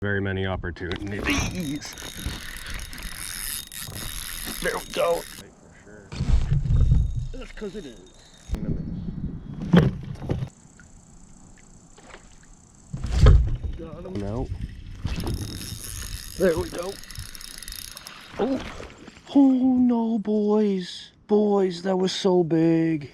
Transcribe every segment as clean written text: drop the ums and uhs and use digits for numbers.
Very many opportunities. There we go. Right, for sure. That's because it is. Got him. No. There we go. Oh. Oh no, boys. Boys, that was so big.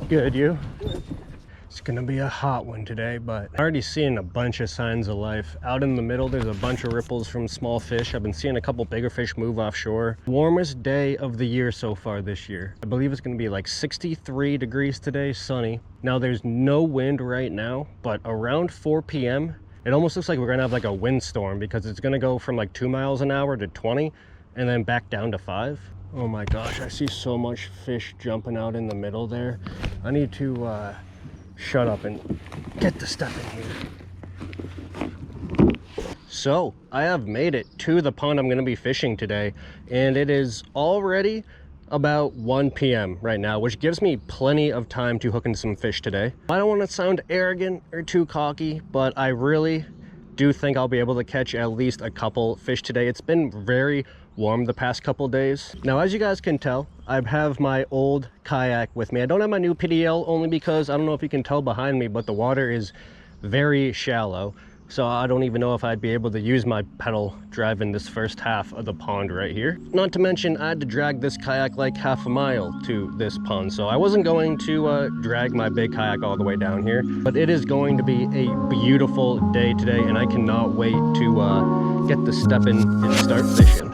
Good, you? Good. It's gonna be a hot one today, but I'm already seeing a bunch of signs of life. Out in the middle, there's a bunch of ripples from small fish. I've been seeing a couple bigger fish move offshore. Warmest day of the year so far this year. I believe it's gonna be like 63 degrees today, sunny. Now there's no wind right now, but around 4 p.m., it almost looks like we're gonna have like a windstorm because it's gonna go from like 2 miles an hour to 20 and then back down to 5. Oh my gosh, I see so much fish jumping out in the middle there. I need to shut up and get the stuff in here. So, I have made it to the pond I'm going to be fishing today, and it is already about 1 p.m. right now, which gives me plenty of time to hook into some fish today. I don't want to sound arrogant or too cocky, but I really do think I'll be able to catch at least a couple fish today. It's been very warm the past couple days. Now, as you guys can tell, I have my old kayak with me. I don't have my new PDL only because I don't know if you can tell behind me, but the water is very shallow. So I don't even know if I'd be able to use my pedal driving this first half of the pond right here. Not to mention, I had to drag this kayak like half a mile to this pond. So I wasn't going to drag my big kayak all the way down here. But it is going to be a beautiful day today, and I cannot wait to get the step in and start fishing.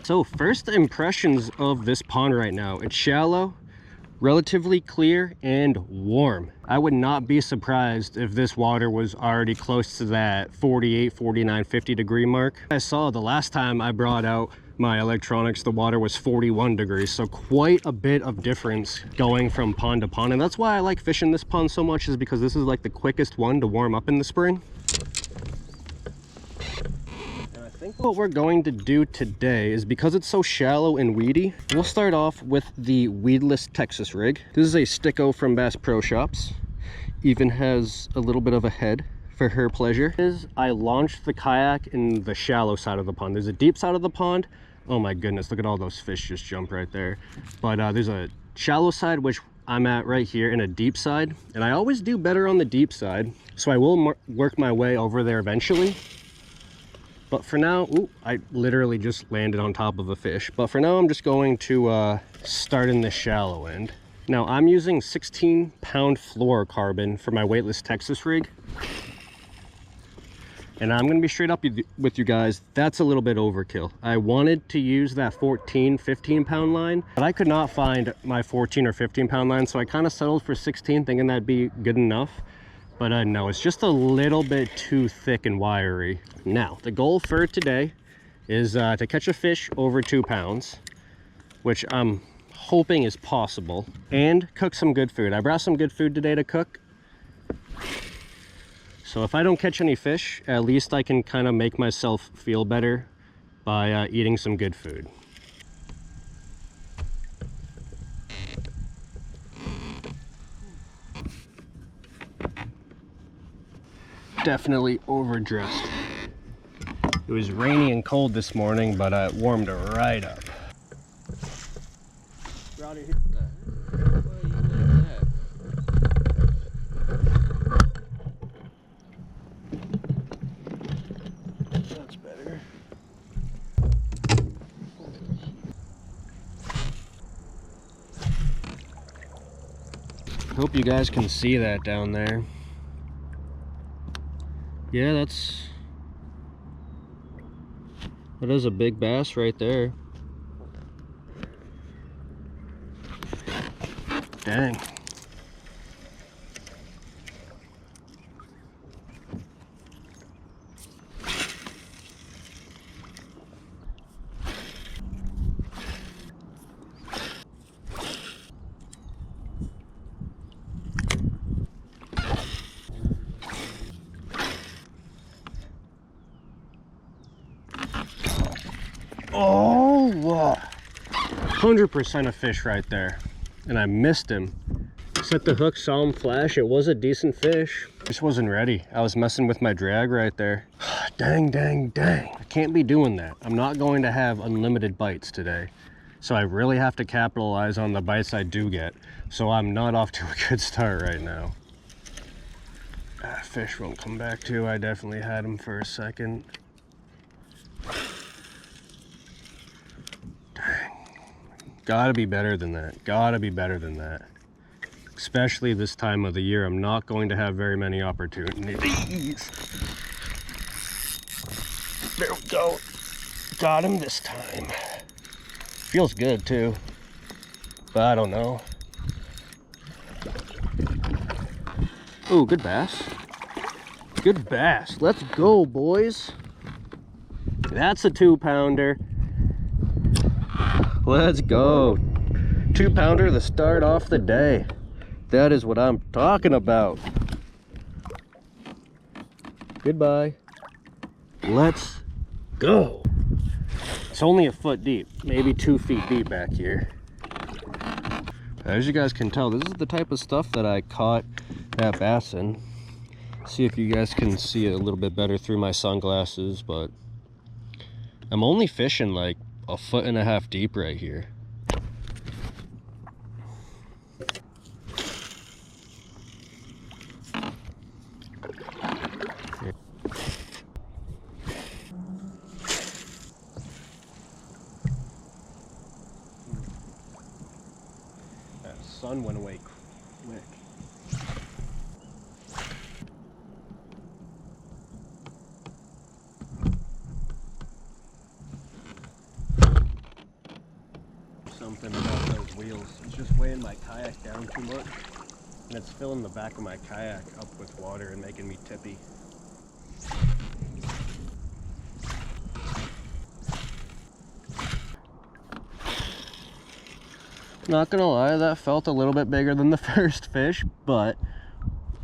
So first impressions of this pond right now, it's shallow, relatively clear, and warm. I would not be surprised if this water was already close to that 48, 49, 50 degree mark. I saw the last time I brought out my electronics, the water was 41 degrees. So quite a bit of difference going from pond to pond. And that's why I like fishing this pond so much, is because this is like the quickest one to warm up in the spring. I think what we're going to do today is, because it's so shallow and weedy, we'll start off with the weedless Texas rig. This is a Sticko from Bass Pro Shops. Even has a little bit of a head for her pleasure. I launched the kayak in the shallow side of the pond. There's a deep side of the pond. Oh my goodness, look at all those fish just jump right there. But there's a shallow side, which I'm at right here, and a deep side. And I always do better on the deep side, so I will work my way over there eventually. But for now, ooh, I literally just landed on top of a fish. But for now, I'm just going to start in the shallow end. Now, I'm using 16-pound fluorocarbon for my weightless Texas rig. And I'm going to be straight up with you guys, that's a little bit overkill. I wanted to use that 14, 15-pound line, but I could not find my 14 or 15-pound line, so I kind of settled for 16, thinking that'd be good enough. But no, it's just a little bit too thick and wiry. Now, the goal for today is to catch a fish over 2 pounds, which I'm hoping is possible, and cook some good food. I brought some good food today to cook. So if I don't catch any fish, at least I can kind of make myself feel better by eating some good food. definitely overdressed. It was rainy and cold this morning, but it warmed right up. Rowdy, what the heck? Why are you like that? That's better. Hope you guys can see that down there. Yeah, that is a big bass right there. Dang. Oh, 100% a fish right there. And I missed him. Set the hook, saw him flash. It was a decent fish. Just wasn't ready. I was messing with my drag right there. Dang, dang, dang. I can't be doing that. I'm not going to have unlimited bites today. So I really have to capitalize on the bites I do get. So I'm not off to a good start right now. Fish won't come back too. I definitely had him for a second. Dang. Gotta be better than that. Gotta be better than that. Especially this time of the year, I'm not going to have very many opportunities. There we go. Got him this time. Feels good too, but I don't know. Ooh, good bass. Good bass. Let's go, boys. That's a 2-pounder. Let's go. 2-pounder to start off the day. That is what I'm talking about. Goodbye. Let's go. It's only a foot deep, maybe 2 feet deep back here. As you guys can tell, this is the type of stuff that I caught that bass in. See if you guys can see it a little bit better through my sunglasses, but I'm only fishing like 1.5 feet deep right here. Sun went away quick. Something about those wheels. It's just weighing my kayak down too much. And it's filling the back of my kayak up with water and making me tippy. Not gonna lie, that felt a little bit bigger than the first fish, but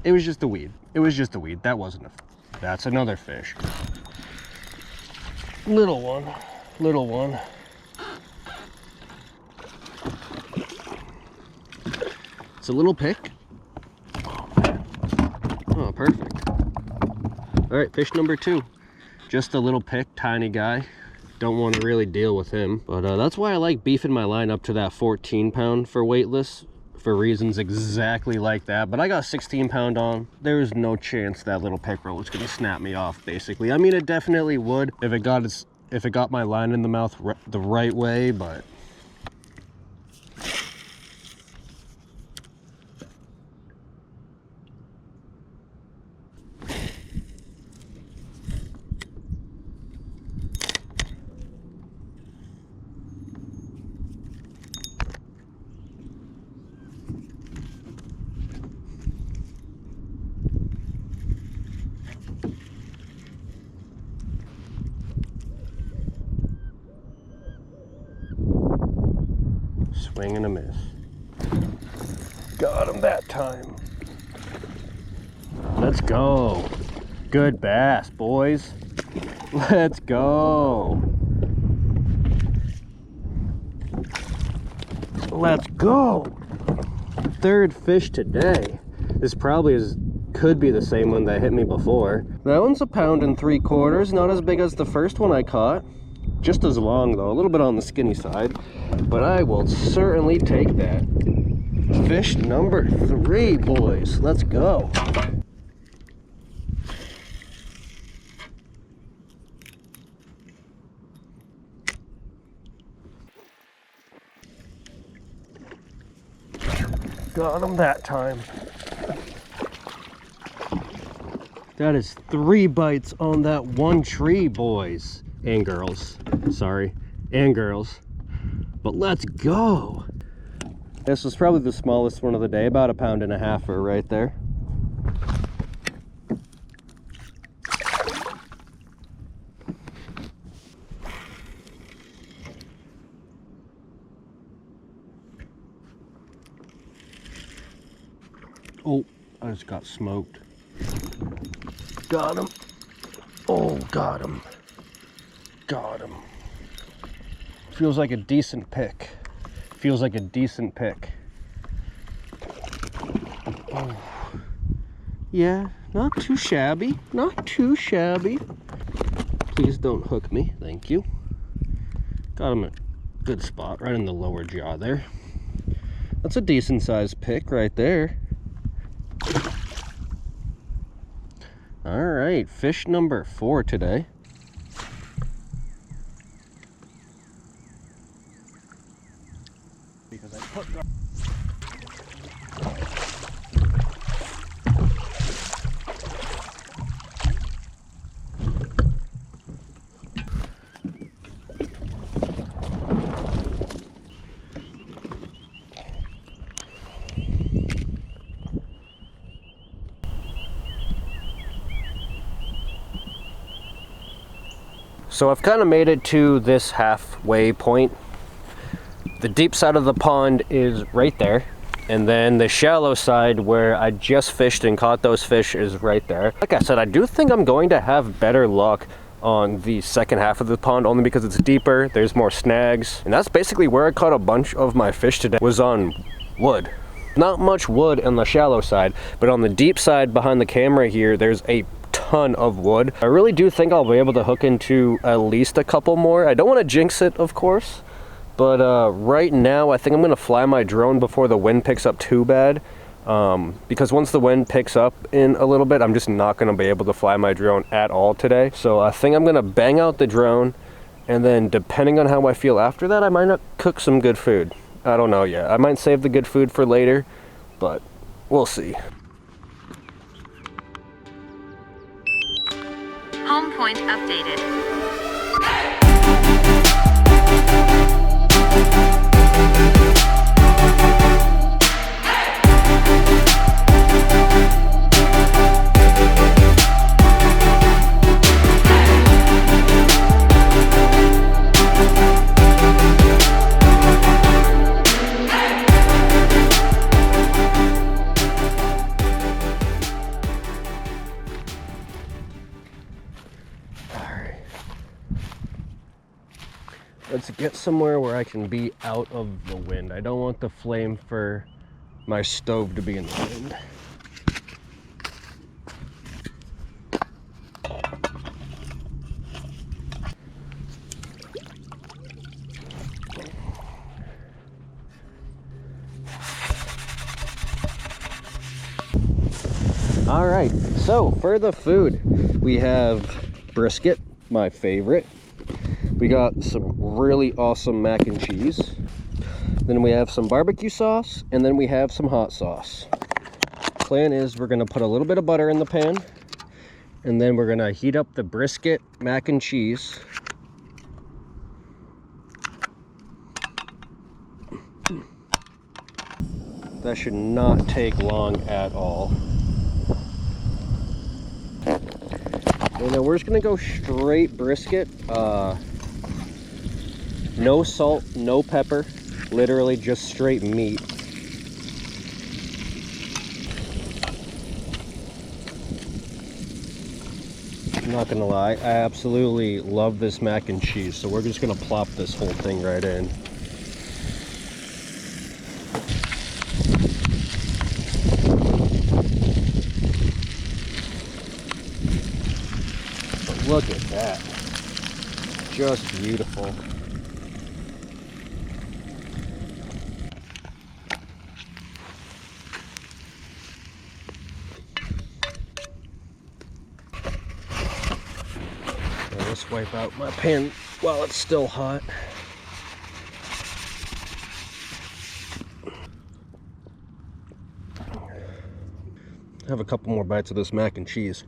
it was just a weed. It was just a weed. That wasn't a... That's another fish. Little one. Little one. It's a little pick. Oh, man. Oh, perfect. All right, fish number 2. Just a little pick, tiny guy. Don't want to really deal with him, but that's why I like beefing my line up to that 14-pound for weightless, for reasons exactly like that. But I got 16-pound on. There's no chance that little pickerel was gonna snap me off, basically. I mean, it definitely would if it got my line in the mouth the right way, but swing and a miss. Got him that time. Let's go. Good bass, boys. Let's go. Let's go. Third fish today. This probably is could be the same one that hit me before. That one's 1 3/4 pounds, not as big as the first one I caught. Just as long though, a little bit on the skinny side, but I will certainly take that. Fish number 3, boys. Let's go. Got him that time. That is 3 bites on that one tree, boys and girls. Sorry, and girls. But let's go. This was probably the smallest one of the day, about 1.5 pounds right there. Oh, I just got smoked. Got him. Oh, got him. Got him. Feels like a decent pick. Feels like a decent pick. Oh. Yeah, not too shabby. Not too shabby. Please don't hook me. Thank you. Got him at a good spot, right in the lower jaw there. That's a decent sized pick right there. All right, fish number 4 today. Because I put So I've kind of made it to this halfway point. The deep side of the pond is right there, and then the shallow side where I just fished and caught those fish is right there. Like I said, I do think I'm going to have better luck on the second half of the pond, only because it's deeper, there's more snags, and that's basically where I caught a bunch of my fish today, was on wood. Not much wood on the shallow side, but on the deep side behind the camera here, there's a ton of wood. I really do think I'll be able to hook into at least a couple more. I don't want to jinx it, of course, but right now I think I'm going to fly my drone before the wind picks up too bad, because once the wind picks up in a little bit, I'm just not going to be able to fly my drone at all today. So I think I'm going to bang out the drone, and then depending on how I feel after that, I might not cook some good food. I don't know yet. I might save the good food for later, but we'll see. Home point updated. Let's get somewhere where I can be out of the wind. I don't want the flame for my stove to be in the wind. All right, so for the food, we have brisket, my favorite. We got some really awesome mac and cheese. Then we have some barbecue sauce, and then we have some hot sauce. Plan is we're gonna put a little bit of butter in the pan, and then we're gonna heat up the brisket, mac and cheese. That should not take long at all. And then we're just gonna go straight brisket. No salt, no pepper, literally just straight meat. I'm not gonna lie, I absolutely love this mac and cheese, so we're just gonna plop this whole thing right in. that. Just beautiful. Let's wipe out my pan while it's still hot. Have a couple more bites of this mac and cheese.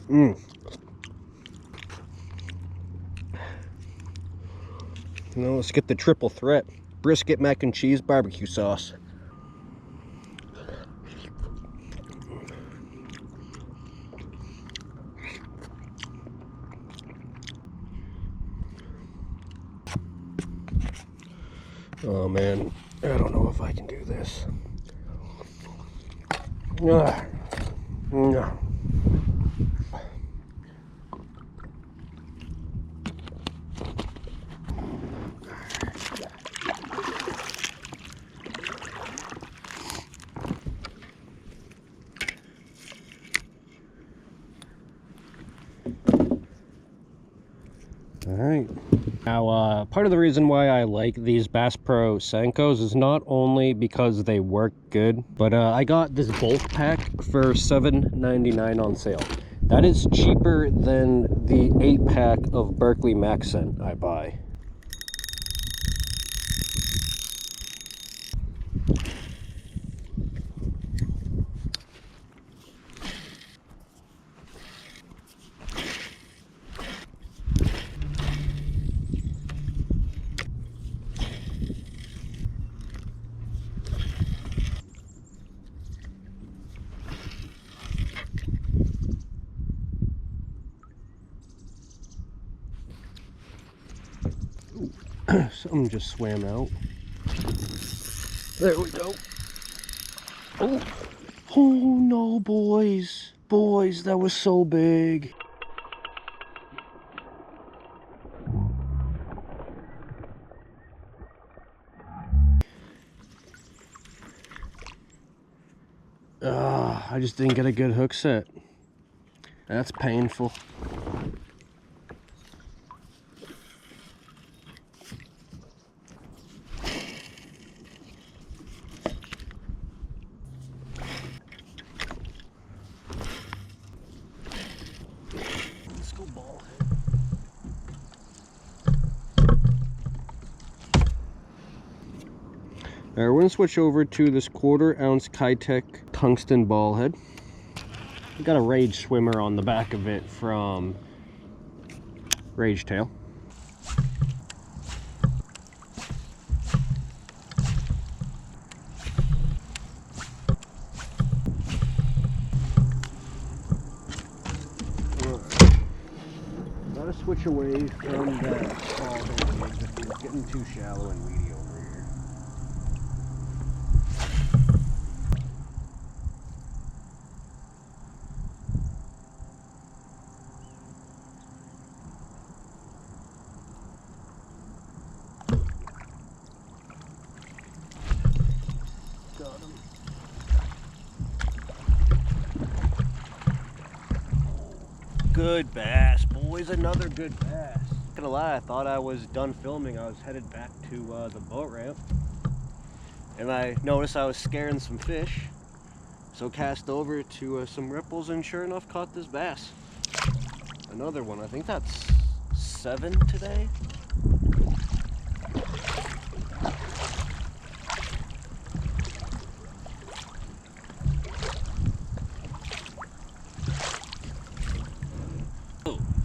Now let's get the triple threat. Brisket, mac and cheese, barbecue sauce. Oh man, I don't know if I can do this. No. Alright. Now, part of the reason why I like these Bass Pro Senkos is not only because they work good, but I got this bulk pack for $7.99 on sale. That is cheaper than the 8-pack of Berkley Max Scent I buy. Something just swam out. There we go. Oh no, boys. Boys, that was so big. I just didn't get a good hook set. That's painful. Let's go ball head. Alright, we're gonna switch over to this 1/4 ounce Kayak tungsten ball head. We got a Rage swimmer on the back of it from Rage Tail. Gotta switch away from that ball head. It's getting too shallow and weedy over here. Got him. Good bass, boys. Another good bass. Not gonna lie, I thought I was done filming. I was headed back to the boat ramp, and I noticed I was scaring some fish, so cast over to some ripples, and sure enough caught this bass. Another one. I think that's 7 today.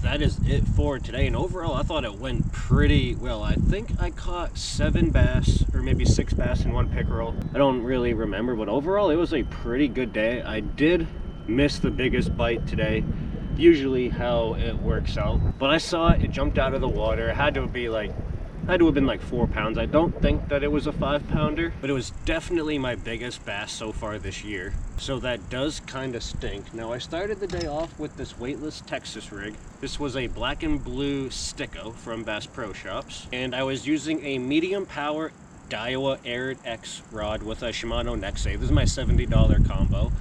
That is it for today, and overall I thought it went pretty well. I think I caught 7 bass or maybe 6 bass in 1 pickerel. I don't really remember, but overall it was a pretty good day. I did miss the biggest bite today, usually how it works out, but I saw it, it jumped out of the water. It had to have been like 4 pounds. I don't think that it was a 5-pounder, but it was definitely my biggest bass so far this year, so that does kind of stink. Now, I started the day off with this weightless Texas rig. This was a black and blue Sticko from Bass Pro Shops, and I was using a medium power Daiwa Arid X rod with a Shimano neck save. This is my $70 combo,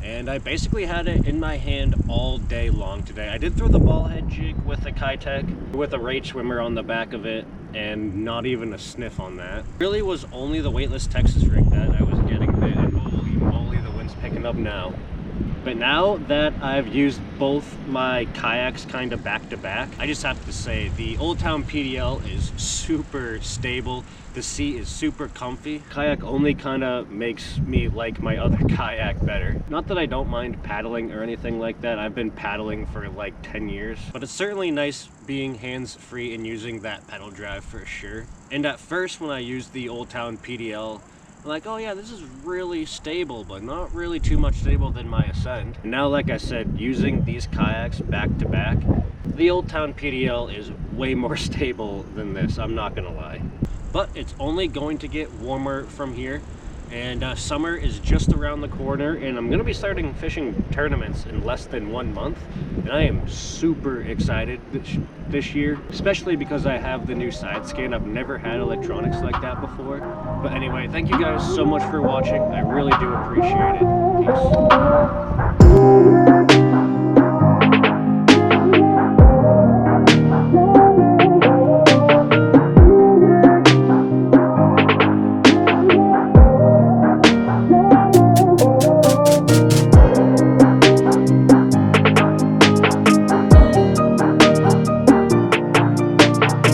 and I basically had it in my hand all day long today. I did throw the ball head jig with a Kayak with a rate swimmer on the back of it, and not even a sniff on that. Really was only the weightless Texas rig that I was getting bit, and holy moly, the wind's picking up now. But now that I've used both my kayaks kind of back to back, I just have to say the Old Town PDL is super stable. The seat is super comfy. Kayak only kind of makes me like my other kayak better. Not that I don't mind paddling or anything like that. I've been paddling for like 10 years, but it's certainly nice being hands-free and using that pedal drive for sure. And at first when I used the Old Town PDL, I'm like, oh yeah, this is really stable, but not really too much stable than my Ascend. And now, like I said, using these kayaks back to back, the Old Town PDL is way more stable than this, I'm not gonna lie. But it's only going to get warmer from here, and summer is just around the corner, and I'm gonna be starting fishing tournaments in less than 1 month, and I am super excited this year, especially because I have the new side scan. I've never had electronics like that before. But anyway, thank you guys so much for watching. I really do appreciate it. Peace.